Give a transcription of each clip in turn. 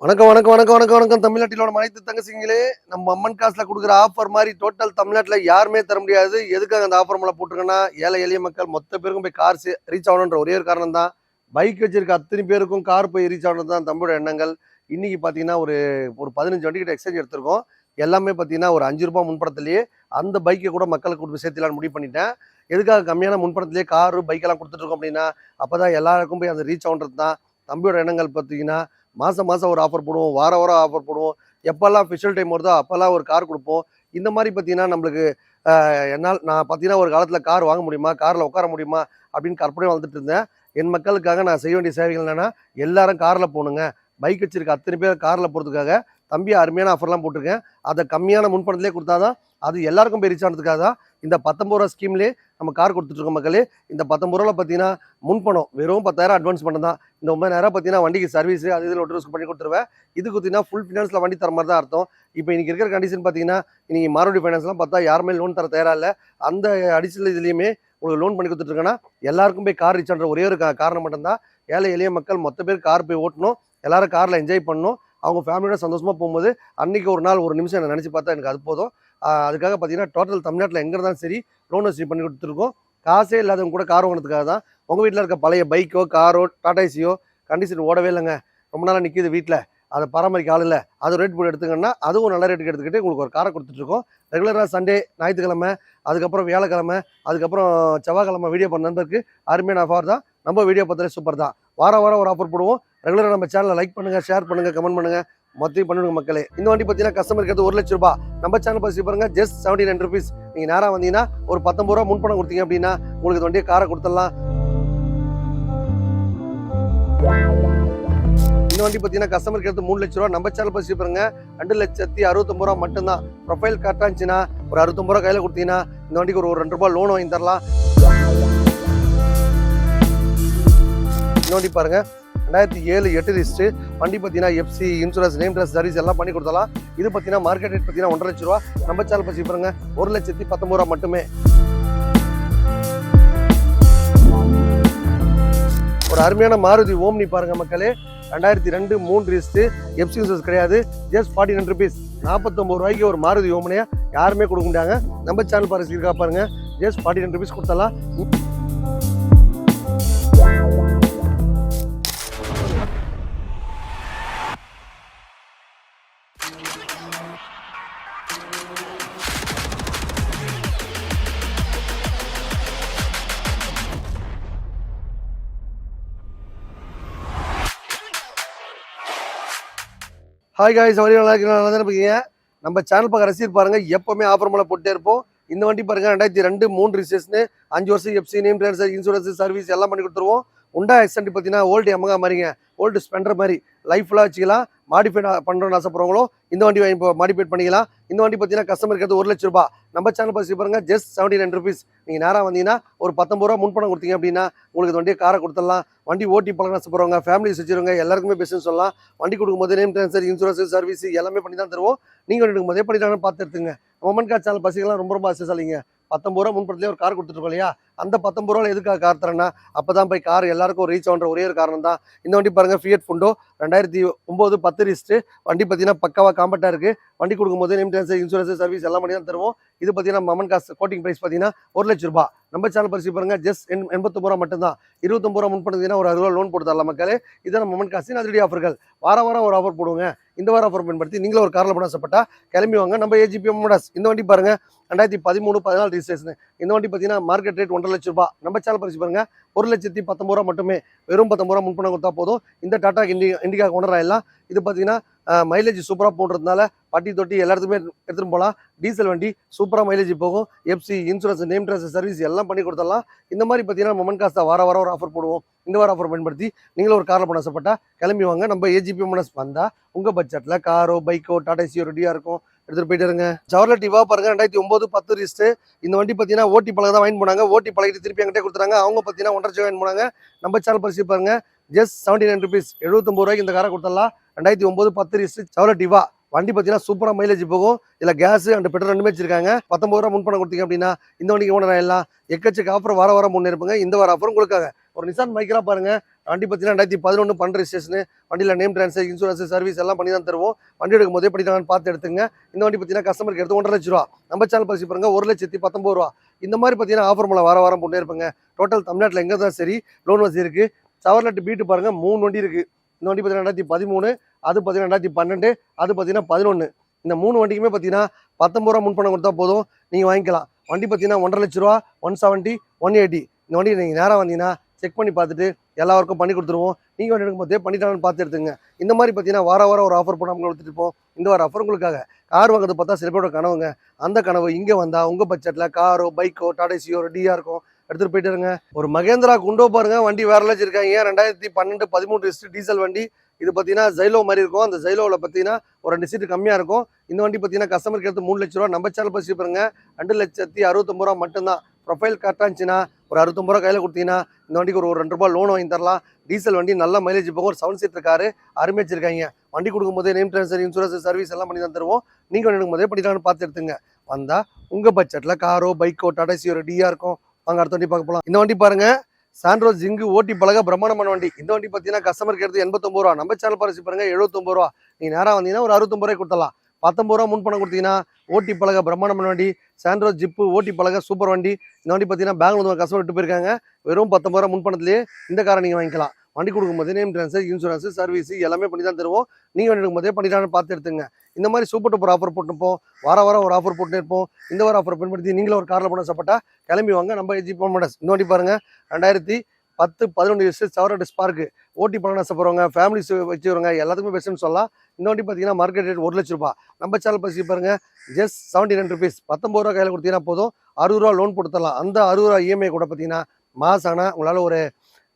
வணக்கம் வணக்கம் வணக்கம் வணக்கம் வணக்கம் தமிழ்நாட்டிலோட அனைத்து தங்கச்சிங்களே. நம்ம அம்மன் காசுல கொடுக்குற ஆஃபர் மாதிரி டோட்டல் தமிழ்நாட்டில் யாருமே தர முடியாது. எதுக்காக அந்த ஆஃபர் மேலே போட்டிருக்கேன்னா, ஏழை எளிய மக்கள் மொத்த பேருக்கும் போய் கார் ரீச் ஆகணுன்ற ஒரே ஒரு காரணம் தான். பைக் வச்சிருக்க அத்தனை பேருக்கும் கார் போய் ரீச் ஆகணும் தான் தம்பியோட எண்ணங்கள். இன்னைக்கு பார்த்தீங்கன்னா ஒரு ஒரு 15 வண்டி கிட்ட எக்ஸ்சேஞ்ச் எடுத்திருக்கோம். எல்லாமே பார்த்தீங்கன்னா ஒரு ₹5 முன்பணத்திலேயே அந்த பைக்கை கூட மக்களுக்கு கொடுத்து சேர்த்துலான்னு முடிவு பண்ணிட்டேன். எதுக்காக கம்மியான முன்பணத்திலேயே காரு பைக்கெல்லாம் கொடுத்துட்ருக்கோம் அப்படின்னா, அப்போ தான் எல்லாருக்கும் போய் அந்த ரீச் ஆகுன்றது தான் தம்பியோட எண்ணங்கள். பார்த்தீங்கன்னா மாதம் மாதம் ஒரு ஆஃபர் போடுவோம், வாரம் வாரம் ஆஃபர் போடுவோம். எப்போல்லாம் ஸ்பெஷல் டைம் வருதோ அப்போல்லாம் ஒரு கார் கொடுப்போம். இந்த மாதிரி பார்த்தீங்கன்னா நம்மளுக்கு நான் பார்த்தீங்கன்னா ஒரு காலத்தில் கார் வாங்க முடியுமா, காரில் உட்கார முடியுமா அப்படின்னு கற்பனை வளர்த்துட்டு இருந்தேன். என் மக்களுக்காக நான் செய்ய வேண்டிய சேவைகள் என்னென்னா, எல்லாரும் காரில் போகணுங்க. பைக் வச்சிருக்க அத்தனை பேர் காரில் போகிறதுக்காக தம்பி அருமையான ஆஃபர்லாம் போட்டிருக்கேன். அதை கம்மியான முன்பணத்திலே கொடுத்தா தான் அது எல்லாருக்கும் போய் ரீச் ஆனதுக்காக தான் இந்த ₹19 ஸ்கீம்லேயே நம்ம கார் கொடுத்துட்ருக்கோம் மக்களே. இந்த ₹19 பார்த்தீங்கன்னா முன்பணம் வெறும் 10,000 அட்வான்ஸ் பண்ண தான். இந்த 9,000 பார்த்தீங்கன்னா வண்டிக்கு சர்வீஸ் அது இதில் ஒட்டு பண்ணி கொடுத்துருவேன். இதுக்கு பார்த்தீங்கன்னா ஃபுல் ஃபினான்ஸில் வண்டி தர மாதிரி தான் அர்த்தம். இப்போ இன்றைக்கி இருக்கிற கண்டிஷன் பார்த்தீங்கன்னா, இன்றைக்கி மாருதி ஃபைனான்ஸ்லாம் பார்த்தா யாருமே லோன் தர தயாராக இல்லை. அந்த அடிஷனல் இதுலேயுமே உங்களுக்கு லோன் பண்ணி கொடுத்துட்ருக்கேன்னா, எல்லாருக்கும் போய் கார் ரீச் ஆன்ற ஒரே ஒரு காரணம் மட்டும்தான். ஏழை எளிய மக்கள் மொத்த பேர் கார் போய் ஓட்டணும், எல்லாரும் காரில் என்ஜாய் பண்ணணும். அவங்க ஃபேமிலியோட சந்தோஷமாக போகும்போது அன்றைக்கி ஒரு நாள் ஒரு நிமிஷம் என்னை நினச்சி பார்த்தா எனக்கு அது போதும். அதுக்காக பார்த்தீங்கன்னா டோட்டல் தமிழ்நாட்டில் எங்கே இருந்தாலும் சரி லோன் வசதி பண்ணி கொடுத்துருக்கோம். காசே இல்லாதவங்க கூட கார் வாங்கினதுக்காக தான். உங்கள் வீட்டில் இருக்க பழைய பைக்கோ காரோ டாடா ஏசியோ கண்டிஷன் ஓடவே இல்லைங்க, ரொம்ப நாளாக நிற்கிது வீட்டில், அதை பராமரிக்க ஆள் இல்லை, அது ரேட் போட்டு எடுத்துங்கன்னா அதுவும் நல்ல ரேட்டுக்கு எடுத்துக்கிட்டு உங்களுக்கு ஒரு காரை கொடுத்துட்ருக்கோம். ரெகுலராக சண்டே, ஞாயிற்றுக்கிழமை, அதுக்கப்புறம் வியாழக்கிழமை, அதுக்கப்புறம் செவ்வாய்க்கிழமை வீடியோ பண்ண நண்பருக்கு அருமையான ஆஃபர் தான். நம்ம வீடியோ பார்த்தாலே சூப்பர் தான். வாரம் வாரம் ஒரு ஆஃபர் போடுவோம். ரெகுலராக நம்ம சேனலை லைக் பண்ணுங்கள், ஷேர் பண்ணுங்கள், கமெண்ட் பண்ணுங்கள், மொத்தம் பண்ணிவிடுங்க மக்களே. இந்த வண்டி பார்த்தீங்கன்னா கஸ்டமர் இருக்கிறது ₹1,00,000. நம்ம சேனல் பற்றி பாருங்க, ஜஸ்ட் ₹79. நீங்கள் நேராக வந்தீங்கன்னா ஒரு ₹19 முன்பணம் கொடுத்தீங்க அப்படின்னா உங்களுக்கு இந்த வண்டியை காரை கொடுத்துடலாம். இந்த வண்டி பார்த்தீங்கன்னா கஸ்டமர் இருக்கிறது ₹3,00,000. நம்ம சேனல் பற்றி பாருங்க, ₹2,69,000 மட்டும்தான். ப்ரொஃபைல் கரெக்டாக இருந்துச்சுன்னா ஒரு ₹69 கையில் கொடுத்தீங்கன்னா இந்த வண்டிக்கு ஒரு ₹2 லோன் வாங்கி தரலாம். இந்த வண்டி பாருங்க 2007 8 ரிஜிஸ்ட்ரு வண்டி பார்த்தீங்கன்னா FC insurance name dress service எல்லாம் பண்ணி கொடுத்தலாம். இது பார்த்தீங்கன்னா மார்க்கெட் ரேட் பார்த்தீங்கன்னா ₹1,50,000. நம்ம சேனல் பற்றி பாருங்க ₹1,19,000 மட்டுமே. ஒரு அருமையான மாருதி ஓம்னி பாருங்க மக்களே, 2002 3 ரிஜிஸ்ட்ரு எஃப்சி இன்சூரன்ஸ் கிடையாது. ஜஸ்ட் ₹49. ₹49 ஒரு மாருதி ஓம்னியா யாருமே கொடுக்க முடியாங்க. நம்ம சேனல் இருக்கா பாருங்க, ஜஸ்ட் ₹49 கொடுத்தலாம். ஹாய் காய்ஸ், நல்லா இருக்கீங்க. நம்ம சேனல் பார்க்க ரசிகர் பாருங்க, எப்பவுமே ஆஃபர் மேலே போட்டே இருப்போம். இந்த வண்டி பாருங்க 2002 3 ரிஜிஸ்ட்ரேஷன் 5 வருஷம் FC name transfer insurance service எல்லாம் பண்ணி கொடுத்துருவோம். உண்டா எக்ஸ்டென்ட் பார்த்தீங்கன்னா ஓல்டு எமகா மாதிரிங்க, ஓல்டு ஸ்பெண்டர் மாதிரி லைஃப்லாம் வச்சுக்கலாம். மாடிஃபைட் பண்ணுறோன்னு ஆசைப்படுறவங்களும் இந்த வண்டி வாங்கி மாடிஃபைட் பண்ணிக்கலாம். இந்த வண்டி பார்த்தீங்கன்னா கஸ்டமர் இருக்கிறது ₹1,00,000. நம்ம சேனல் பற்றி பாருங்க, ஜஸ்ட் ₹79. நீங்கள் நேராக வந்தீங்கன்னா ஒரு ₹19 முன்பணம் கொடுத்தீங்க அப்படின்னா உங்களுக்கு இந்த வண்டியை காரை கொடுத்துடலாம். வண்டி ஓட்டி பழக ஆசைப்படுறவங்க, ஃபேமிலி வச்சுருவங்க, எல்லாருக்குமே பெஸ்ட்னு சொல்லலாம். வண்டி கொடுக்கும்போது நேம் ட்ரான்ஸ்ஃபர் இன்சூரன்ஸ் சர்வீஸ் எல்லாமே பண்ணி தான் தருவோம். நீங்கள் வண்டி எடுக்கும்போது எப்படி தானே பார்த்து எடுத்துங்க. மொமெண்ட் கார் சேனல் பசிக்கலாம் ரொம்ப அசைசாலிங்க. ₹19 முன்பணத்துலேயே ஒரு கார் கொடுத்துருக்கோம் இல்லையா, அந்த ₹19 எதுக்காக கார் தரேன்னா அப்போ தான் போய் கார் எல்லாருக்கும் ரீச் ஆகுன்ற ஒரே ஒரு காரணம் தான். இந்த வண்டி பாருங்கள், ஃபியட் ஃபுண்டோ 2009 10 ரிஜிஸ்ட்ரு வண்டி பார்த்தீங்கன்னா பக்காவாக காம்பேக்டாக இருக்குது. வண்டி கொடுக்கும்போது நேம் ட்ரான்ஸ்ஃபர் இன்சூரன்ஸ் சர்வீஸ் எல்லாம் பண்ணி தான் தருவோம். இது பார்த்தீங்கன்னா மமன் காசு கோட்டிங் ப்ரைஸ் பார்த்தீங்கன்னா ₹1,00,000. நம்ம சேனல் பரிசு பாருங்க, ஜஸ்ட் ₹89 மட்டும்தான். ₹29 முன் பண்ணீங்கன்னா ஒரு ₹60 லோன் போட்டு தரலாம் மக்களே. இதான் மமன் காசின் அதிரடி ஆஃபர்கள். வாரம் வாரம் ஒரு ஆஃபர் போடுவோங்க. இந்த வாரம் ஆஃபர் பயன்படுத்தி நீங்களும் ஒரு காரில் பண்ண ஆசைப்பட்டா கிளம்பி வாங்க. நம்ம ஏஜிபி மோட்டார்ஸ். இந்த வண்டி பாருங்க 2013 14 ரிஜிஸ்ட்ரேஷன். இந்த வண்டி பார்த்தீங்கன்னா மார்க்கெட் ரேட் ₹1,50,000. நம்ம சேனல் பரிசு பாருங்க ₹1,19,000 மட்டுமே. வெறும் ₹19 முன்பணம் கொடுத்தா போதும். இந்த டாடா இண்டிகா கொண்டு ஆயிடலாம். இது பார்த்தீங்கன்னா மைலேஜ் சூப்பராக போடுறதுனால பட்டி தொட்டி எல்லாத்துக்குமே எடுத்துகிட்டு போகலாம். டீசல் வண்டி சூப்பராக மைலேஜ் போகும். FC insurance name transfer service எல்லாம் பண்ணி கொடுத்துடலாம். இந்த மாதிரி பார்த்தீங்கன்னா மொமெண்ட் காசை வாரம் வாரம் ஒரு ஆஃபர் போடுவோம். இந்த வாரம் ஆஃபர் பயன்படுத்தி நீங்களும் ஒரு காரில் பண்ண ஆசைப்பட்டா கிளம்பி வாங்க. நம்ம ஏஜிபி மோட்டார்ஸ் வந்தால் உங்கள் பட்ஜெட்டில் காரோ பைக்கோ டாடா ஏசியோ ரெடியாக இருக்கும், எடுத்துகிட்டு போயிட்டு இருங்க. சவர்லெட் டிவா பாருங்க 2009 10 ரிஜிஸ்ட்ரு. இந்த வண்டி பார்த்தீங்கன்னா ஓட்டி பழக தான் வாங்கி போனாங்க. ஓட்டி பழகிட்டு திருப்பி என்கிட்ட கொடுத்துறாங்க. அவங்க பார்த்தீங்கன்னா ₹1,50,000 வாங்கி போனாங்க. நம்ம சேனல் பரிசு பாருங்க, ஜஸ்ட் ₹79. ₹79 இந்த காரை கொடுத்துடலாம். 2009 10 ரிஜிஸ்ட்ரு சவர்லெட் டிவா வண்டி பார்த்தீங்கன்னா சூப்பராக மைலேஜ் போகும். இதில் கேஸ் அண்ட் பெட்ரோல் ரெண்டுமே வச்சிருக்காங்க. ₹19 முன்பணம் கொடுத்தீங்க அப்படின்னா இந்த வண்டிக்கு ஓனர் ஆயிடலாம். எக்கச்சக்க ஆஃபர் வாரம் வாரம் முன்னேறுப்புங்க. இந்த வாரம் ஆஃபர் உங்களுக்காக ஒரு நிசான் மைக்ரா பாருங்க, வண்டி பார்த்தீங்கன்னா 2011 12 ரெஜிஸ்ட்ரேஷன், வண்டியில் நேம் ட்ரான்ஸ்ஃபர், இன்சூரன்ஸ், சர்வீஸ் எல்லாம் பண்ணி தான் தருவோம். வண்டி எடுக்கும் போதே பண்ணிட்டாங்கன்னு பார்த்து எடுத்துங்க. இந்த வண்டி பார்த்தீங்கன்னா கஸ்டமருக்கு எடுத்து 1,50,000 ரூபா. நம்ம சேனல் பரிசு பாருங்க 1,19,000 ரூபா. இந்த மாதிரி பார்த்தீங்கன்னா ஆஃபர் மூலம் வாரம் போட்டே இருப்பேங்க. டோட்டல் தமிழ்நாட்டில் எங்கே தான் சரி லோன் வசதி இருக்கு. சவர்லெட் பீட்டு பாருங்க 3 வண்டி இருக்கு. இந்த வண்டி பார்த்தீங்கன்னா 2013, அது பார்த்தீங்கன்னா 2012, அது பார்த்தீங்கன்னா 11. இந்த 3 வண்டிக்குமே பார்த்தீங்கன்னா 19 ரூபா முன்பணம் கொடுத்தா போதும், நீங்கள் வாங்கிக்கலாம். வண்டி பார்த்தீங்கன்னா 1,50,000 ரூபா, 170, 180. இந்த வண்டி நீங்கள் நேராக வந்தீங்கன்னா செக் பண்ணி பார்த்துட்டு எல்லாருக்கும் பண்ணி கொடுத்துருவோம். நீங்கள் வண்டி எடுக்கும்போதே பண்ணிட்டாங்கன்னு பார்த்து எடுத்துங்க. இந்த மாதிரி பார்த்தீங்கன்னா வாரம் ஒரு ஆஃபர் போட்டு நம்ம கொடுத்துட்டு இருப்போம். இந்த வாரம் ஆஃபர் உங்களுக்காக கார் வாங்குறது பார்த்தா சில பேரோட கனவுங்க. அந்த கனவு இங்கே வந்தால் உங்கள் பட்ஜெட்டில் காரோ, பைக்கோ, டாடா ஏசியோ, ரெடியாக இருக்கும். எடுத்துகிட்டு போயிட்டு இருங்க. ஒரு மகேந்திரா குண்டோ பாருங்க, வண்டி வேற வச்சிருக்காங்க. 2012, 13 டீசல் வண்டி. இது பார்த்தீங்கன்னா ஜைலோ மாதிரி இருக்கும். அந்த ஜைலோவில் பார்த்தீங்கன்னா ஒரு 2 சீட்டு கம்மியாக இருக்கும். இந்த வண்டி பார்த்தீங்கன்னா கஸ்டமருக்கு எடுத்து 3,00,000 ரூபா. நம்ம சேனல் பரிசு பாருங்க 2,69,000 ரூபா மட்டும்தான். ப்ரொஃபைல் கரெக்டாக இருந்துச்சுன்னா ஒரு 69 ரூபா கையில் கொடுத்தீங்கன்னா இந்த வண்டிக்கு ஒரு 2 ரூபா லோன் வாங்கி தரலாம். டீசல் வண்டி நல்ல மைலேஜ் போகும். ஒரு 7 சீட்டர் காரு அருமையாக வச்சிருக்காங்க. வண்டி கொடுக்கும்போதே நேம் ட்ரான்ஸ்ஃபர், இன்சூரன்ஸ், சர்வீஸ் எல்லாம் பண்ணி தான் தருவோம். நீங்கள் வண்டி எடுக்கும்போதே பண்ணிட்டாங்கன்னு பார்த்து எடுத்துங்க. வந்தால் உங்கள் பட்ஜெட்டில் காரோ, பைக்கோ, டாடா ஏசியோ ரெடியாக இருக்கும். வாங்க அடுத்த வண்டி பார்க்க போகலாம். இந்த வண்டி பாருங்க சாண்ட்ரோ ஜிங்கு ஓட்டி பழக பிரம்மாண்டமான வண்டி. இந்த வண்டி பார்த்தீங்கன்னா கஸ்டமருக்கு எடுத்து 89 ரூபா. நம்ம சேனல் பரிசு பாருங்க 79 ரூபா. நீங்கள் நேராக வந்தீங்கன்னா ஒரு 69 ரூபாய் கொடுத்தலாம். 19 ரூபா முன்பணம் கொடுத்தீங்கன்னா ஓட்டி பழக பிரம்மாண்டமான வண்டி. சாண்ட்ரோ ஜிப்பு ஓட்டி பழக சூப்பர் வண்டி. இந்த வண்டி பார்த்தீங்கன்னா பெங்களூர் கஸ்டமர் விட்டு போயிருக்காங்க. வெறும் 19 ரூபா முன்பணத்திலேயே இந்த காரை நீங்கள் வாங்கிக்கலாம். வண்டி கொடுக்கும்போது நேம் ட்ரான்ஸ்ஃபர், இன்சூரன்ஸ், சர்வீஸ் எல்லாமே பண்ணி தான் தருவோம். நீங்கள் வண்டி எடுக்கும்போதே பண்ணிட்டான்னு பார்த்து எடுத்துங்க. இந்த மாதிரி சூப்பர் டூப்பர் ஆஃபர் போட்டுப்போம். வாரம் ஒரு ஆஃபர் போட்டு இருப்போம். இந்த வாரம் ஆஃபர் பயன்படுத்தி நீங்களும் ஒரு காரில் போன சப்பட்டா கிளம்பி வாங்க. நம்ம ஜிபி மோட்டர்ஸ். இந்த வண்டி பாருங்க 2010, 11 சவரட் ஸ்பார்க்கு ஓட்டி பழம் ஆசைப்படுறவங்க, ஃபேமிலிஸ் வச்சுக்கிறவங்க எல்லாத்துக்குமே பெஸ்ட்னு சொல்லலாம். இந்த வண்டி பார்த்தீங்கன்னா மார்க்கெட் ரேட் 1,00,000 ரூபா. நம்ம சேனல் பரிசு பாருங்க ஜஸ்ட் 79 ருபீஸ். 19 ரூபா கையில் கொடுத்தீங்கன்னா போதும், 60 ரூபா லோன் போட்டு தரலாம். அந்த 60 ரூபா இஎம்ஐ கூட பார்த்தீங்கன்னா மாதம் ஆனால் உங்களால் ஒரு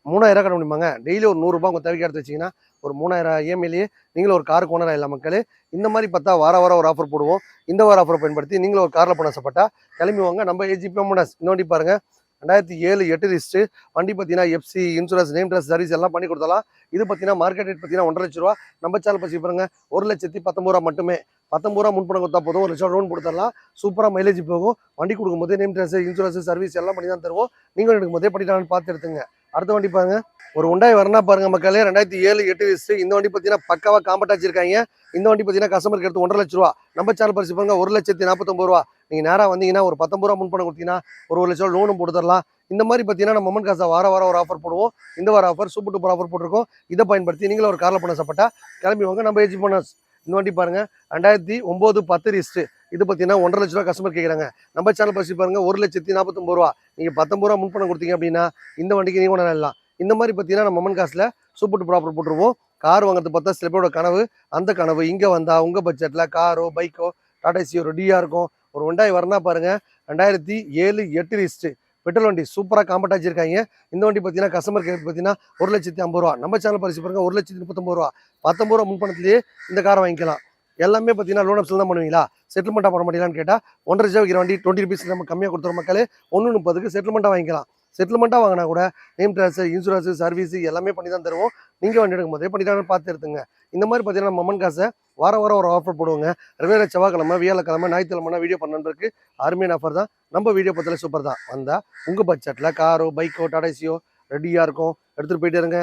3,000 கட்ட முடியுமாங்க. டெய்லி ஒரு 100 ரூபா உங்கள் தேவைக்கு எடுத்து வச்சிங்கன்னா ஒரு 3,000 இஎம்ஐலேயே நீங்களும் ஒரு காருக்கு ஓனர் ஆகிடலாம் மக்களே. இந்த மாதிரி பார்த்தா வாரம் ஒரு ஆஃபர் போடுவோம். இந்த வார ஆஃபர் பயன்படுத்தி நீங்களும் ஒரு காரில் போன ஆசைப்பட்டா கிளம்பி வாங்க. நம்ம ஏஜிபி மோட்டர்ஸ். இந்த வண்டி பாருங்க 2007, 8 ரிஸ்ட்டு. வண்டி பார்த்தீங்கன்னா FC, insurance, name transfer, service எல்லாம் பண்ணி கொடுத்தலாம். இது பார்த்தீங்கன்னா மார்க்கெட் ரேட் பார்த்தீங்கன்னா 1,50,000 ரூபா. நம்ம சேனல் பரிசு பாருங்க 1,19,000 ரூபா மட்டுமே. 19 ரூபா முன்பணம் கொடுத்தா போதும், 1,00,000 லோன் கொடுத்துடலாம். சூப்பராக மைலேஜ் போகும். வண்டி கொடுக்கும்போது நேம் ட்ரான்ஸ்ஃபர், இன்சூரன்ஸ், சர்வீஸ் எல்லாம் பண்ணி தான் தருவோம். நீங்கள் எடுக்கும்போதே பண்ணிட்டாங்கன்னு பார்த்து எடுத்துங்க. அடுத்த வண்டி பாருங்க ஒரு உண்டாய் வரனா பாருங்க மக்களே 2007, 8 ரிஸ்ட்டு. இந்த வண்டி பார்த்தீங்கன்னா பக்காவாக காம்பேக்ட் வச்சிருக்காங்க. இந்த வண்டி பார்த்தீங்கன்னா கஸ்டமருக்கு எடுத்து 1,50,000 ரூபா. நம்ம சேனல் பரிசு பாருங்க 1,49,000 ரூபா. நீங்கள் நேராக வந்தீங்கன்னா ஒரு 19 ரூபா முன்பணம் கொடுத்தீங்கன்னா ஒரு 1,00,000 லோனும் போட்டு தரலாம். இந்த மாதிரி பார்த்தீங்கன்னா நம்ம மொமெண்ட் காசை வாரம் ஒரு ஆஃபர் போடுவோம். இந்த வார ஆஃபர் சூப்பர் டூப்பர் ஆஃபர் போட்டிருக்கோம். இதை பயன்படுத்தி நீங்களும் ஒரு காரில் போன சப்பட்டா கிளம்பி வாங்க. நம்ம ஏஜி போனஸ். இந்த வண்டி பாருங்க 2009, 10 ரிஸ்ட்டு. இது பார்த்தீங்கன்னா 1,50,000 ரூபா கஸ்டமர் கேட்குறாங்க. நம்ம சேனல் பரிசு பாருங்க 1,49,000 ரூபா. நீங்கள் 19 ரூபா முன்பணம் கொடுத்தீங்க அப்படின்னா இந்த வண்டிக்கு நீங்கள் ஒன்று நல்லா. இந்த மாதிரி பார்த்தீங்கன்னா நம்ம மொமெண்ட் காசில் சூப்பர் டூப்பர் ஆஃபர் போட்டுருவோம். கார் வாங்குறது பார்த்தா சில பேரோட கனவு. அந்த கனவு இங்கே வந்தால் உங்கள் பட்ஜெட்டில் காரோ, பைக்கோ, டாடா ஏசியோ ரெடியாக இருக்கும். ஒரு உண்டாய் வரனா பாருங்க 2007, 8 ரிஸ்ட்டு. பெட்ரோல் வண்டி சூப்பராக காம்பேக்ட் வச்சிருக்காங்க. இந்த வண்டி பார்த்தீங்கன்னா கஸ்டமர் கேட் பார்த்தீங்கன்னா 1,50,000 ரூபா. நம்ம சேனல் பரிசு பாருங்க 1,39,000 ரூபா. 19 ரூபா முன்பணத்திலேயே இந்த காரை வாங்கிக்கலாம். எல்லாமே பார்த்தீங்கன்னா லோன் ஆப்ஷன் தான் பண்ணுவீங்களா? செட்டில்மெண்ட்டாக பண்ண மாட்டீங்களான்னு கேட்டால் 1,50,000 வைக்கிற வண்டி 20 ருபீஸ் நம்ம கம்மியாக கொடுத்துற மக்களே 1,30க்கு செட்டில்மெண்ட்டாக வாங்கிக்கலாம். செட்டில்மெண்ட்டாக வாங்கினா கூட நேம் ட்ரான்ஸ்ஃபர், இன்சூரன்ஸ், சர்வீஸ் எல்லாமே பண்ணி தான் தருவோம். நீங்கள் வண்டி எடுக்கும் போதே பண்ணிட்டாங்கன்னு பார்த்து எடுத்துங்க. இந்த மாதிரி பார்த்தீங்கன்னா மொமெண்ட் காசை வாரம் ஒரு ஆஃபர் போடுவோங்க. ரவிவார செவ்வாய்க்கிழமை, வியாழக்கிழமை, ஞாயிற்றுக்கிழமை வீடியோ பண்ணுறதுக்கு அருமையான ஆஃபர் தான். நம்ம வீடியோ பார்த்தாலே சூப்பர் தான். வந்தால் உங்கள் பட்ஜெட்டில் காரோ, பைக்கோ, டாடா ஏசியோ ரெடியாக இருக்கும். எடுத்துகிட்டு போயிட்டு இருங்க.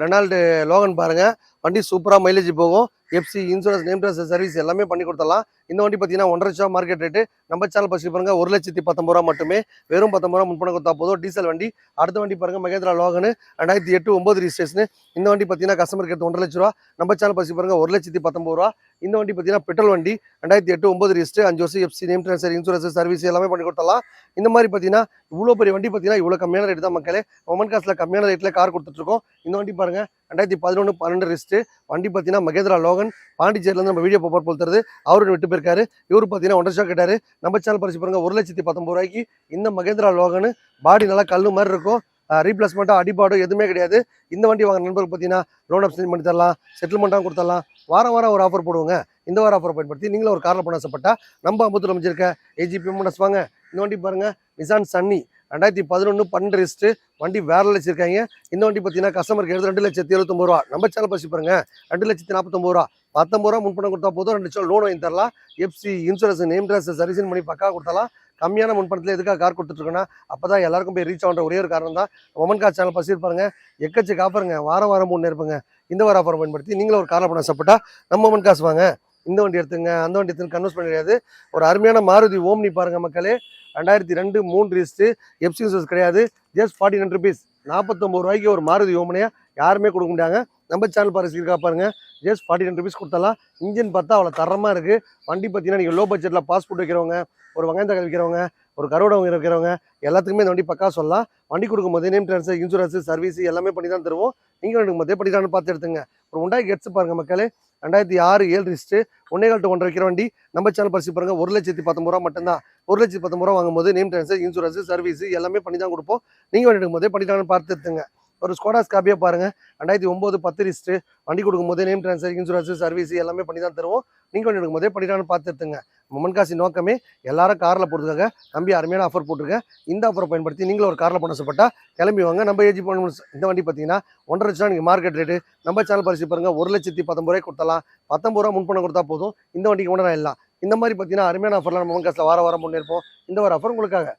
ரெனால்டு லோகன் பாருங்கள். வண்டி சூப்பராக மைலேஜ் போகும். FC, insurance, name transfer, service எல்லாமே பண்ணி கொடுத்துடலாம். இந்த வண்டி பார்த்தீங்கன்னா 1,50,000 மார்க்கெட் ரேட்டு. நம்ம சேனல் பரிசு பாருங்க 1,19,000 ரூபா மட்டுமே. வெறும் 19 ரூபா முன்பணம் கொடுத்தா போதும். டீசல் வண்டி. அடுத்த வண்டி பாருங்க மகேந்திரா லோகனு 2008, 9 ரிஜிஸ்ட்ரேஷன். இந்த வண்டி பார்த்தீங்கன்னா கஸ்டமருக்கு எடுத்து 1,50,000 ரூபா. நம்ம சேனல் பரிசு பாருங்க 1,19,000 ரூபா. இந்த வண்டி பார்த்தீங்கன்னா பெட்ரோல் வண்டி 2008, 9 ரிஜிஸ்ட்ரேஷன். 5 வருஷம் FC, name transfer, insurance, service எல்லாமே பண்ணி கொடுத்துடலாம். இந்த மாதிரி பார்த்தீங்கன்னா இவ்வளோ பெரிய வண்டி பார்த்தீங்கன்னா இவ்வளோ கம்மியான ரேட் தான் மக்களே. மொமெண்ட் காசில் கம்மியான ரேட்டில் கார் கொடுத்துட்ருக்கோம். இந்த வண்டி பாருங்க 2011, 12 ரிஸ்ட்டு. வண்டி பார்த்தீங்கன்னா மகேந்திரா லோகன். பாண்டிச்சேரியிலேருந்து நம்ம வீடியோ போப்பர் போல் தருது. அவரு விட்டு போயிருக்காரு. இவரு பார்த்தீங்கன்னா 1,50,000 கேட்டாரு. நம்ம சேனல் பரிசு பாருங்க 1,19,000 ரூபாய்க்கு இந்த மகேந்திரா லோகனு. பாடி நல்லா கல்லு மாதிரி இருக்கும். ரீப்ளேஸ்மெண்ட்டாக அடிபாடோ எதுவுமே கிடையாது. இந்த வண்டி வாங்க நண்பர்களுக்கு பார்த்தீங்கன்னா லோன் ஆப்ஷன் பண்ணி தரலாம். செட்டில்மெண்ட்டாக கொடுத்துடலாம். வாரம் ஒரு ஆஃபர் போடுவோங்க. இந்த வார ஆஃபர் பயன்படுத்தி நீங்களும் ஒரு காரில் பண்ண ஆசைப்பட்டா நம்ம அம்பத்தூர் அமைச்சிருக்க ஏஜிபி மோட்டர்ஸ் வாங்க. இந்த வண்டி பாருங்க நிசான் சன்னி 2011, 12 ரிஸ்ட்டு. வண்டி வேற வச்சிருக்காங்க. இந்த வண்டி பார்த்தீங்கன்னா கஸ்டமருக்கு எடுத்து 2,79,000 ரூபா. நம்ம சேனல் பரிசு பாருங்க 2,49,000 ரூபா. 19 ரூபா முன்பணம் கொடுத்தா போதும், 2,00,000 லோன் வாங்கி தரலாம். FC, insurance, name transfer, service பண்ணி பக்கா கொடுத்தலாம். கம்மியான முன்பணத்தில் எதுக்காக கார் கொடுத்துட்ருக்கோன்னா அப்போ தான் எல்லாருக்கும் போய் ரீச் ஆகிற ஒரே ஒரு காரணம் தான். மொமன் கார் சேனல் பசி இருப்பாருங்க, எக்கச்சக்க ஆஃபருங்க, வாரம் வாரம் முன்னேற்புங்க. இந்த ஒரு ஆஃபர் பயன்படுத்தி நீங்களும் ஒரு காரில் பண்ண சப்போட்டா நம்ம மொமன் காசு வாங்க. இந்த வண்டி எடுத்துங்க, அந்த வண்டி எடுத்துன்னு கன்வெர்ஸ் பண்ண முடியாது. ஒரு அருமையான மாருதி ஓம்னி பாருங்க மக்களே, 2002 3 ரிஜிஸ்ட்ரு, எஃப்சி இன்சூரன்ஸ் கிடையாது, ஜஸ்ட் 49 ருபீஸ். 49 ரூபாய்க்கு ஒரு மாருதி ஓம்னியா யாருமே கொடுக்க முடியாங்க. நம்ம சேனல் இருக்கா பாருங்க, ஜஸ்ட் 49 ருபீஸ் கொடுத்தலாம். இன்ஜின் பார்த்தா அவ்வளோ தரமாக இருக்குது. வண்டி பார்த்தீங்கன்னா நீங்கள் லோ பட்ஜெட்டில் பாஸ்போர்ட் வைக்கிறவங்க, ஒரு வெங்காயம் தக்காளி விற்கிறவங்க, ஒரு கருவாடை விற்கிறவங்க எல்லாத்துக்குமே இந்த வண்டி பக்கா சொல்லலாம். வண்டி கொடுக்கும்போது நேம் ட்ரான்ஸ்ஃபர், இன்சூரன்ஸ், சர்வீஸ் எல்லாமே பண்ணி தான் தருவோம். நீங்கள் எடுக்கும்போதே பண்ணிட்டான்னு பார்த்து எடுத்துங்க. ஒரு உண்டாய் கெட்ஸ் பாருங்க மக்களே, 2006 7 ரிஜிஸ்ட்ரு, 1.25 to 1.5 வைக்கிற வண்டி. நம்ம சேனல் பாருங்க, 1,19,000 ரூபா மட்டும்தான். 1,19,000 ரூபா வாங்கும்போது நேம் ட்ரான்ஸ்ஃபர், இன்சூரன்ஸ், சர்வீஸ் எல்லாமே பண்ணி தான் கொடுப்போம். நீங்கள் வண்டி எடுக்கும்போதே பண்ணிட்டான்னு பார்த்து எடுத்துங்க. ஒரு ஸ்கோடா ஸ்கார்பியோ பாருங்க, 2009 10 ரிஜிஸ்ட்ரு, வண்டி கொடுக்கும்போதே நேம் ட்ரான்ஸ்ஃபர், இன்சூரன்ஸ், சர்வீஸ் எல்லாமே பண்ணி தான் தருவோம். நீங்கள் வண்டி எடுக்கும்போதே பண்ணிட்டான்னு பார்த்து எடுத்துங்க. மொமன் காசி நோக்கமே எல்லாரும் காரில் போகிறதுக்காக தம்பி அருமையான ஆஃபர் போட்டிருக்கேன். இந்த ஆஃபரை பயன்படுத்தி நீங்களும் ஒரு காரில் பண்ண சொல்லப்பட்டா கிளம்பி வாங்க. நம்ம ஏஜி பண்ண இந்த வண்டி பார்த்தீங்கன்னா 1.5 லட்சம் நீங்கள் மார்க்கெட் ரேட்டு. நம்ம சேனல் பாருங்க, 1,19,000 ரூபாய் கொடுத்தலாம். 19 ரூபா முன்பணம் கொடுத்தா போதும். இந்த வண்டிக்கு கொண்டு எல்லாம் இந்த மாதிரி பார்த்தீங்கன்னா அருமையான ஆஃபர்லாம் நம்ம மொமன் காசில் வார வாரம் முன்னேற்போம். இந்த ஒரு ஆஃபர் உங்களுக்காக.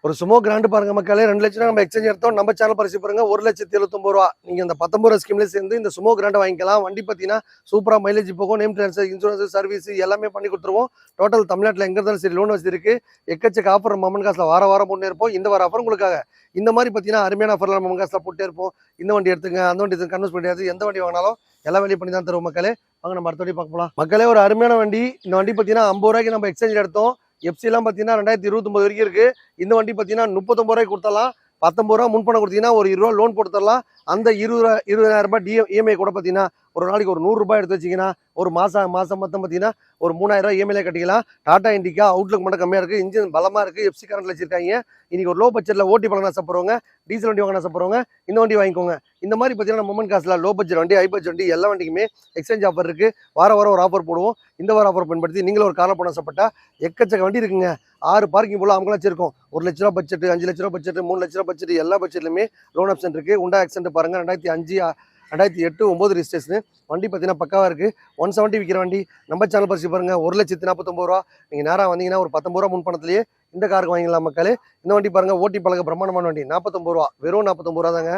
ஒரு சுமோ கிராண்டு பாருங்க மக்களே, 2 லட்சம் நம்ம எக்ஸ்சேஞ்ச் எடுத்தோம். நம்ம சேனல் பாருங்க, 1,79,000 ரூபா. நீங்க இந்த 19 ரூபா ஸ்கீம்ல சேர்ந்து இந்த சுமோ கிராண்டை வாங்கிக்கலாம். வண்டி பார்த்தீங்கன்னா சூப்பரா மைலேஜ் போகும், நேம் ட்ரான்ஸ்ஃபர், இன்சூரன்ஸ், சர்வீஸ் எல்லாமே பண்ணி கொடுத்துருவோம். டோட்டல் தமிழ்நாட்டில் எங்க இருந்தாலும் சரி லோன் வசதி இருக்கு. எக்கச்சக்க ஆஃபர் மொமன் காசில் வார வாரம் முன்னேற்போம். இந்த வார ஆஃபர் உங்களுக்காக. இந்த மாதிரி பார்த்தீங்கன்னா அருமையான ஆஃபர்லாம் மொமன் காசில் போட்டே இருப்போம். இந்த வண்டி எடுத்துங்க, அந்த வண்டி எடுத்து கன்வெர்ஸ் பண்ணியாது. எந்த வண்டி வாங்கினாலும் எல்லா வேலையும் பண்ணி தான் தருவோம் மக்களே. வாங்க நம்ம அடுத்த வண்டி பார்க்கலாம் மக்களே. ஒரு அருமையான வண்டி. இந்த வண்டி பார்த்தீங்கன்னா 50 ரூபாய்க்கு நம்ம எக்ஸ்சேஞ்ச் எடுத்தோம். எஃப்சிலாம் பார்த்தீங்கன்னா 2029 வரைக்கும் இருக்குது. இந்த வண்டி பார்த்தீங்கன்னா 39 ரூபாய்க்கு கொடுத்தலாம். 19 ரூபா முன்பணம் கொடுத்தீங்கன்னா ஒரு 20 ரூபா லோன் போட்டு தரலாம். அந்த 20,000 ரூபாய் இஎம்ஐ கூட பார்த்தீங்கன்னா ஒரு நாளைக்கு ஒரு 100 ரூபாய் எடுத்து வச்சிங்கன்னா ஒரு மாதம் மொத்தம் பார்த்தீங்கன்னா ஒரு 3000 ரூபாய் இஎம்ஐல கட்டிக்கலாம். டாடா இண்டிகா அவுட்லுக் மட்டும் கம்மியாக இருக்குது, இன்ஜின் பலமாக இருக்குது, எஃப்சி கரண்ட்டில் வச்சிருக்காங்க. இன்னைக்கு ஒரு லோ பட்ஜெட்டில் ஓட்டி பழங்க ஆசைப்படுறவங்க, டீசல் வண்டி வாங்க ஆசைப்படுறவங்க இந்த வண்டி வாங்கிக்கோங்க. இந்த மாதிரி பார்த்தீங்கன்னா மொமன் காசில் லோ பட்ஜெட் வண்டி, ஹை பட்ஜெட் வண்டி எல்லா வண்டிக்குமே எக்ஸ்சேஞ்ச் ஆஃபர் இருக்குது. வார வாரம் ஒரு ஆஃபர் போடுவோம். இந்த வார ஆஃபர் பயன்படுத்தி நீங்களும் ஒரு காரில் பண்ண ஆசைப்பட்டா எக்கச்சக்க வண்டி இருக்குங்க. 6 பார்க்கிங் போல அவங்க வச்சிருக்கோம். 1 லட்ச ரூபா பட்ஜெட், 5 லட்ச ரூபா பட்ஜெட், 3 லட்ச ரூபா பட்ஜெட் எல்லா பட்ஜெட்லையுமே லோன் ஆப்ஷன் இருக்குது. உண்டா ஆக்சென்ட் பாருங்க, 2005 2008 9 ரிஜிஸ்ட்ரேஷன். வண்டி பார்த்தீங்கன்னா பக்காவாக இருக்குது. 170 விற்கிற வண்டி. நம்ம சேனல் பாருங்க, 1,49,000 ரூபா. நீங்கள் நேராக வந்தீங்கன்னா ஒரு 19 ரூபா முன்பணத்திலேயே இந்த காருக்கு வாங்கிக்கலாம் மக்களே. இந்த வண்டி பாருங்க, ஓட்டி பழக பிரமாண்டமான வண்டி. 49 ரூபா, வெறும் 49 ரூபா தாங்க.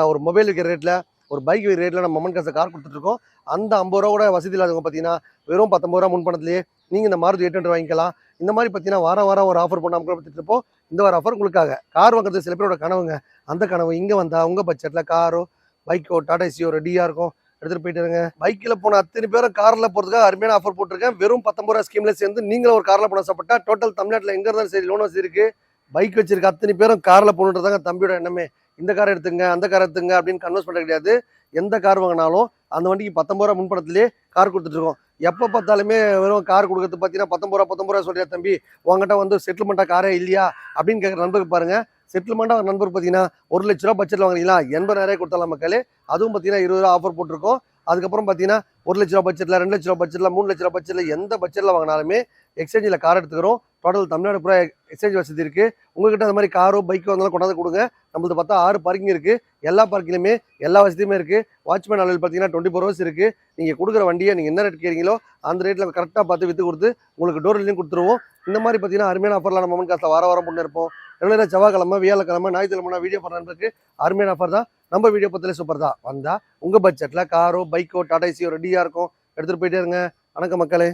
ஒரு மொபைல் விற்கிற ரேட்டில், ஒரு பைக் விற்கிற ரேட்டில் நம்ம மொமன் காசை கார் கொடுத்துட்ருக்கோம். அந்த 50 ரூபா கூட வசதி இல்லாதவங்க பார்த்தீங்கன்னா வெறும் 19 ரூபா முன்பணத்திலேயே நீங்கள் இந்த மாருதி 800 வாங்கிக்கலாம். இந்த மாதிரி பார்த்தீங்கன்னா வாரம் வாரம் ஒரு ஆஃபர் பண்ணாமல் பார்த்துட்டு இருப்போம். இந்த ஒரு ஆஃபர் உங்களுக்காக. கார் வாங்குறது சில பேரோட கனவுங்க. அந்த கனவு இங்கே வந்தால் உங்கள் பட்ஜெட்டில் காரோ, பைக்கோ, டாடா ஏசியோ ரெடியாக இருக்கும், எடுத்துகிட்டு போயிட்டுருங்க. பைக்கில் போன அத்தனை பேரும் காரில் போகிறதுக்காக அருமையான ஆஃபர் போட்டிருக்கேன். வெறும் 19 ரூபா ஸ்கீமில் சேர்ந்து நீங்களும் ஒரு காரில் போன ஆசைப்பட்டா டோட்டல் தமிழ்நாட்டில் எங்கே இருந்தாலும் சரி லோன் வசதி இருக்குது. பைக் வச்சிருக்க அத்தனை பேரும் காரில் போகணுன்றதாங்க தம்பியோட எண்ணமே. இந்த கார் எடுத்துங்க, அந்த கார் எடுத்துங்க அப்படின்னு கன்வெர்ஸ் பண்ண கிடையாது. எந்த கார் வாங்கினாலும் அந்த வண்டிக்கு 19 ரூபா முன்பணத்திலேயே கார் கொடுத்துட்ருக்கோம். எப்போ பார்த்தாலுமே வெறும் கார் கொடுக்கறது பார்த்தீங்கன்னா 19 ரூபா சொல்றியா தம்பி, உங்ககிட்ட வந்து செட்டில்மெண்ட்டாக காரே இல்லையா அப்படின்னு கேட்குற நண்பருக்கு பாருங்கள். செட்டில்மெண்ட்டாக ஒரு நண்பர் பார்த்தீங்கன்னா 1 லட்ச ரூபா பட்ஜெட்டில் வாங்கினீங்களா 80,000 கொடுத்தலாம் மக்களே. அதுவும் பார்த்தீங்கன்னா 20 ரூபா ஆஃபர் போட்டிருக்கோம். அதுக்கப்புறம் பார்த்தீங்கன்னா 1 லட்ச ரூபா பட்ஜெட்டில், 2 லட்ச ரூபா பட்ஜெட்டில், 3 லட்ச ரூபா பட்ஜெட்டில் எந்த பட்ஜெட்டில் வாங்கினாலுமே எக்ஸ்சேஞ்சில் கார் எடுத்துக்கிறோம். டோட்டல் தமிழ்நாடு பூரா எக்ஸ்சேஞ்ச் வசதி இருக்குது. உங்கள்கிட்ட அந்த மாதிரி காரோ பைக்கோ வந்தாலும் கொண்டாந்து கொடுங்க. நம்மளுக்கு பார்த்தா 6 பார்க்கிங் இருக்குது. எல்லா பார்க்கிங்லையுமே எல்லா வசதியுமே இருக்குது. வாட்ச்மேன் அலுவல் பார்த்தீங்கன்னா 24 ஹவர்ஸ் இருக்குது. நீங்கள் கொடுக்குற வண்டியை நீங்கள் என்ன ரேட் கேட்குறீங்களோ அந்த ரேட்டில் கரெக்டாக பார்த்து விற்று கொடுத்து உங்களுக்கு டோர் டெலிவரியும் கொடுத்துருவோம். இந்த மாதிரி பார்த்தீங்கன்னா அருமையான ஆஃபர்லாம் நம்ம மொமன் காசில் வார வாரம் முன்னேற்போம். ரெகுலராக செவ்வாய்க்கிழமை, வியாழக்கிழமை, ஞாயிற்றுக்கிழமை வீடியோ பண்ணுறதுக்கு அருமையான ஆஃபர் தான். நம்ம வீடியோ பத்திலே சூப்பர் தான். வந்தால் உங்கள் பட்ஜெட்டில் காரோ பைக்கோ டாடா ஏசியோ ரெடியாக இருக்கும், எடுத்துகிட்டு போயிட்டே இருங்க. வணக்கம் மக்களே.